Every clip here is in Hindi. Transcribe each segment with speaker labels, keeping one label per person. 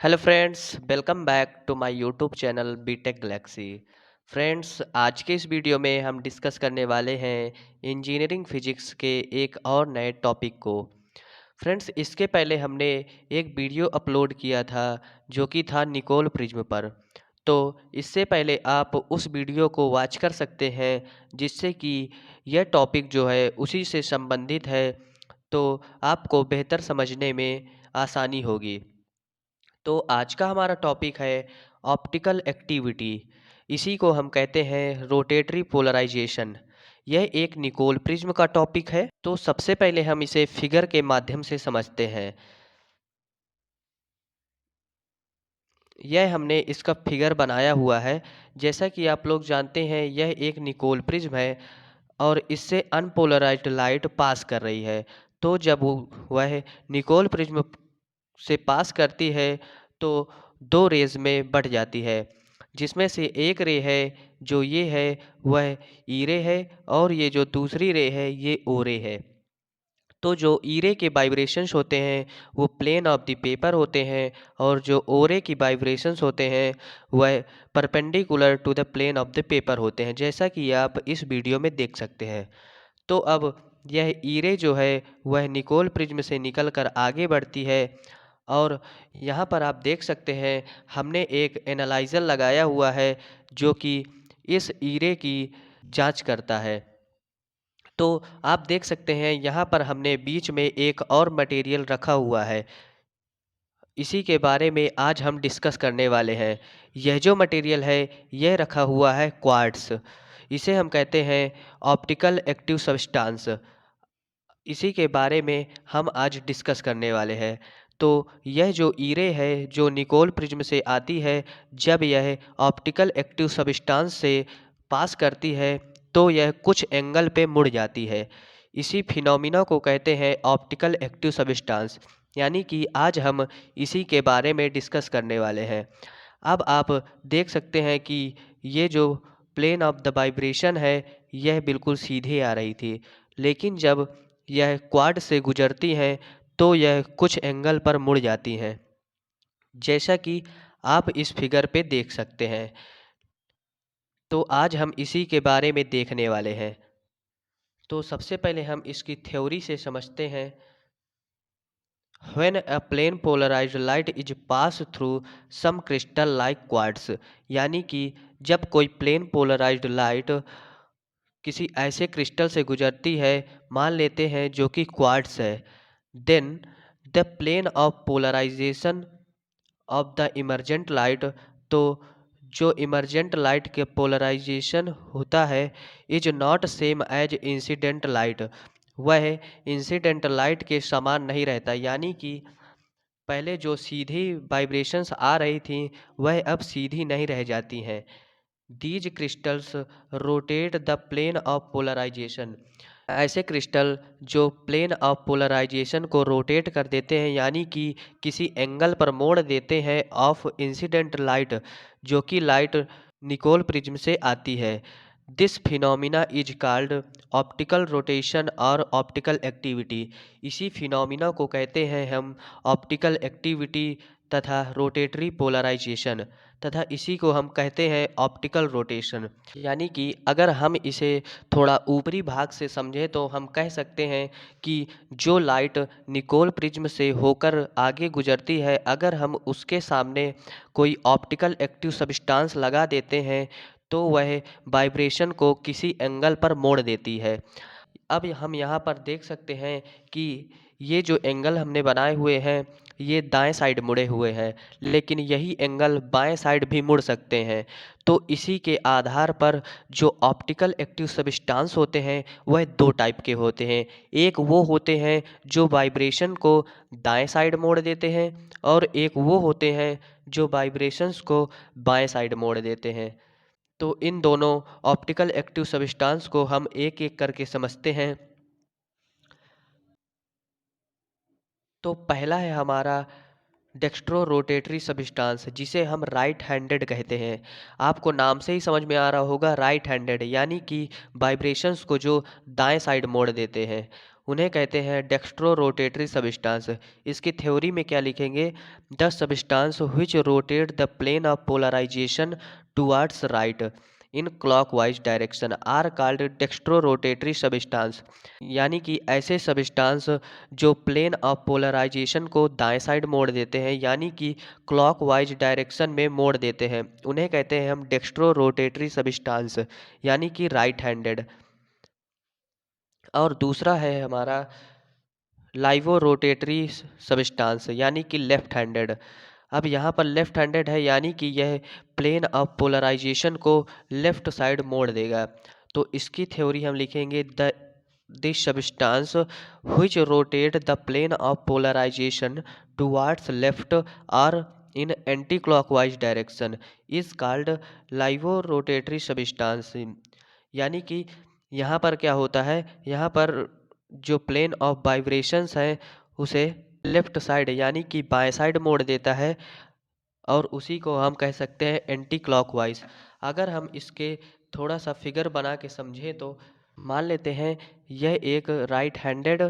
Speaker 1: Hello friends, welcome back to my YouTube channel B Tech Galaxy. Friends, आज के इस वीडियो में हम डिस्कस करने वाले हैं इंजीनियरिंग फिजिक्स के एक और नए टॉपिक को। फ्रेंड्स, इसके पहले हमने एक वीडियो अपलोड किया था जो कि था निकोल प्रिज्म पर। तो इससे पहले आप उस वीडियो को वॉच कर सकते हैं, जिससे कि यह टॉपिक जो है उसी से संबंधित है, तो आपको बेहतर समझने में आसानी होगी। तो आज का हमारा टॉपिक है ऑप्टिकल एक्टिविटी। इसी को हम कहते हैं रोटेटरी पोलराइजेशन। यह एक निकोल प्रिज्म का टॉपिक है। तो सबसे पहले हम इसे फिगर के माध्यम से समझते हैं। यह हमने इसका फिगर बनाया हुआ है। जैसा कि आप लोग जानते हैं, यह एक निकोल प्रिज्म है और इससे अनपोलराइज्ड लाइट पास कर रही है। तो जब वह निकोल प्रिज्म से पास करती है तो दो रेज में बढ़ जाती है, जिसमें से एक रे है जो ये है वह ई रे है, और ये जो दूसरी रे है ये ओ रे है। तो जो ई रे के वाइब्रेशंस होते हैं वो प्लेन ऑफ द पेपर होते हैं, और जो ओ रे की वाइब्रेशंस होते हैं वह perpendicular to the plane of the paper होते हैं, जैसा कि आप इस वीडियो में देख सकते हैं। तो अब यह ई रे जो है वह निकोल प्रिज्म से निकल कर आगे बढ़ती है, और यहाँ पर आप देख सकते हैं हमने एक एनालाइजर लगाया हुआ है जो कि इस ई रे की जांच करता है। तो आप देख सकते हैं यहाँ पर हमने बीच में एक और मटेरियल रखा हुआ है। इसी के बारे में आज हम डिस्कस करने वाले हैं। यह जो मटेरियल है यह रखा हुआ है क्वार्ट्स। इसे हम कहते हैं ऑप्टिकल एक्टिव सब्सटेंस। इसी के बारे में हम आज डिस्कस करने वाले हैं। तो यह जो ई रे है जो निकोल प्रिज्म से आती है, जब यह ऑप्टिकल एक्टिव सब्सटेंस से पास करती है तो यह कुछ एंगल पे मुड़ जाती है। इसी फिनोमिना को कहते हैं ऑप्टिकल एक्टिव सब्सटेंस। यानी कि आज हम इसी के बारे में डिस्कस करने वाले हैं। अब आप देख सकते हैं कि ये जो प्लेन ऑफ द वाइब्रेशन है यह बिल्कुल सीधे आ रही थी, लेकिन जब यह क्वाड से गुजरती हैं तो यह कुछ एंगल पर मुड़ जाती हैं, जैसा कि आप इस फिगर पे देख सकते हैं। तो आज हम इसी के बारे में देखने वाले हैं। तो सबसे पहले हम इसकी थ्योरी से समझते हैं। When a plane polarized light is passed through some crystal like quartz, यानी कि जब कोई प्लेन पोलराइज्ड लाइट किसी ऐसे क्रिस्टल से गुजरती है, मान लेते हैं जो कि क्वार्ट्स है, then the plane of polarization of the emergent light, तो जो इमर्जेंट लाइट के पोलराइजेशन होता है is not same as incident light, वह इंसिडेंट लाइट के समान नहीं रहता। यानी कि पहले जो सीधी वाइब्रेशंस आ रही थी वह अब सीधी नहीं रह जाती हैं। These crystals rotate the plane of polarization. ऐसे क्रिस्टल जो प्लेन ऑफ पोलराइजेशन को रोटेट कर देते हैं, यानी कि किसी एंगल पर मोड़ देते हैं ऑफ इंसिडेंट लाइट, जो कि लाइट निकोल प्रिज्म से आती है। This phenomena is called optical rotation और ऑप्टिकल एक्टिविटी। इसी फिनोमिना को कहते हैं हम ऑप्टिकल एक्टिविटी तथा रोटेटरी पोलराइजेशन, तथा इसी को हम कहते हैं ऑप्टिकल रोटेशन। यानी कि अगर हम इसे थोड़ा ऊपरी भाग से समझें तो हम कह सकते हैं कि जो लाइट निकोल प्रिज्म से होकर आगे गुजरती है, अगर हम उसके सामने कोई ऑप्टिकल एक्टिव सब्सटेंस लगा देते हैं तो वह वाइब्रेशन को किसी एंगल पर मोड़ देती है। अब हम यहाँ पर देख सकते हैं कि ये जो एंगल हमने बनाए हुए हैं ये दाएं साइड मुड़े हुए हैं, लेकिन यही एंगल बाएं साइड भी मुड़ सकते हैं। तो इसी के आधार पर जो ऑप्टिकल एक्टिव सब्सटेंस होते हैं वह दो टाइप के होते हैं। एक वो होते हैं जो वाइब्रेशन को दाएं साइड मोड़ देते हैं, और एक वो होते हैं जो वाइब्रेशंस को बाएं साइड मोड़ देते हैं। तो इन दोनों ऑप्टिकल एक्टिव सब्सटेंस को हम एक एक करके समझते हैं। तो पहला है हमारा डेक्स्ट्रो रोटेटरी सब्सटेंस, जिसे हम राइट हैंडेड कहते हैं। आपको नाम से ही समझ में आ रहा होगा, राइट हैंडेड यानी कि वाइब्रेशंस को जो दाएं साइड मोड़ देते हैं उन्हें कहते हैं डेक्स्ट्रो रोटेटरी सबस्टांस। इसकी थ्योरी में क्या लिखेंगे? The substance which rotate the plane of polarisation towards right in clockwise direction are called dextro rotatory substance. यानी कि ऐसे सबस्टांस जो प्लेन ऑफ पोलराइजेशन को दाएं साइड मोड़ देते हैं, यानी कि क्लॉकवाइज डायरेक्शन में मोड़ देते हैं, उन्हें कहते हैं हम डेक्स्ट्रो रोटेटरी सबस्टांस, यानी कि राइट हैंडेड। और दूसरा है हमारा लाइवो रोटेटरी सबस्टांस, यानी कि लेफ्ट हैंडेड। अब यहाँ पर लेफ्ट हैंडेड है, यानी कि यह प्लेन ऑफ पोलराइजेशन को लेफ्ट साइड मोड़ देगा। तो इसकी थ्योरी हम लिखेंगे the this substance which rotate the plane of polarisation towards left और in anti clockwise direction is called laevo rotatory substance. यानी कि यहाँ पर क्या होता है, यहाँ पर जो प्लेन ऑफ वाइब्रेशंस हैं उसे लेफ्ट साइड यानी कि बाएं साइड मोड़ देता है, और उसी को हम कह सकते हैं एंटी क्लॉकवाइज। अगर हम इसके थोड़ा सा फिगर बना के समझें तो मान लेते हैं यह एक right handed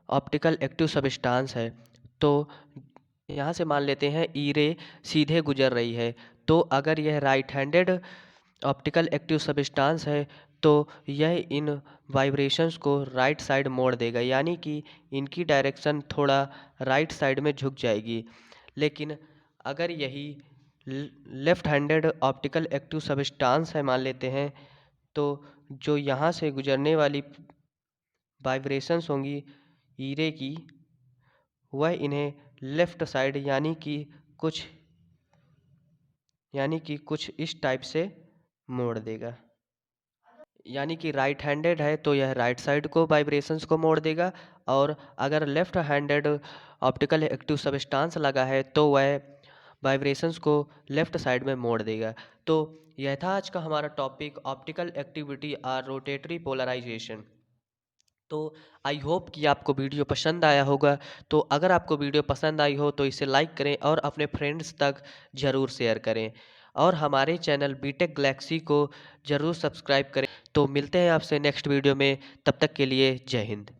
Speaker 1: optical active substance है। तो यहाँ से मान लेते हैं ई रे सीधे गुजर रही है। तो अगर यह right handed optical active substance है तो यह इन वाइब्रेशंस को राइट साइड मोड़ देगा, यानी कि इनकी डायरेक्शन थोड़ा राइट साइड में झुक जाएगी। लेकिन अगर यही left handed optical active substance है मान लेते हैं, तो जो यहाँ से गुजरने वाली वाइब्रेशंस होंगी ईरे की, वह इन्हें लेफ्ट साइड यानी कि कुछ इस टाइप से मोड़ देगा। यानी कि राइट हैंडेड है तो यह राइट साइड को वाइब्रेशंस को मोड़ देगा, और अगर left handed optical active substance लगा है तो वह वाइब्रेशंस को लेफ्ट साइड में मोड़ देगा। तो यह था आज का हमारा टॉपिक ऑप्टिकल एक्टिविटी और रोटेटरी पोलराइजेशन। तो आई होप कि आपको वीडियो पसंद आया होगा। तो अगर आपको वीडियो पसंद आई हो तो इसे लाइक करें और अपने फ्रेंड्स तक ज़रूर शेयर करें, और हमारे चैनल बीटेक गैलेक्सी को ज़रूर सब्सक्राइब करें। तो मिलते हैं आपसे नेक्स्ट वीडियो में, तब तक के लिए जय हिंद।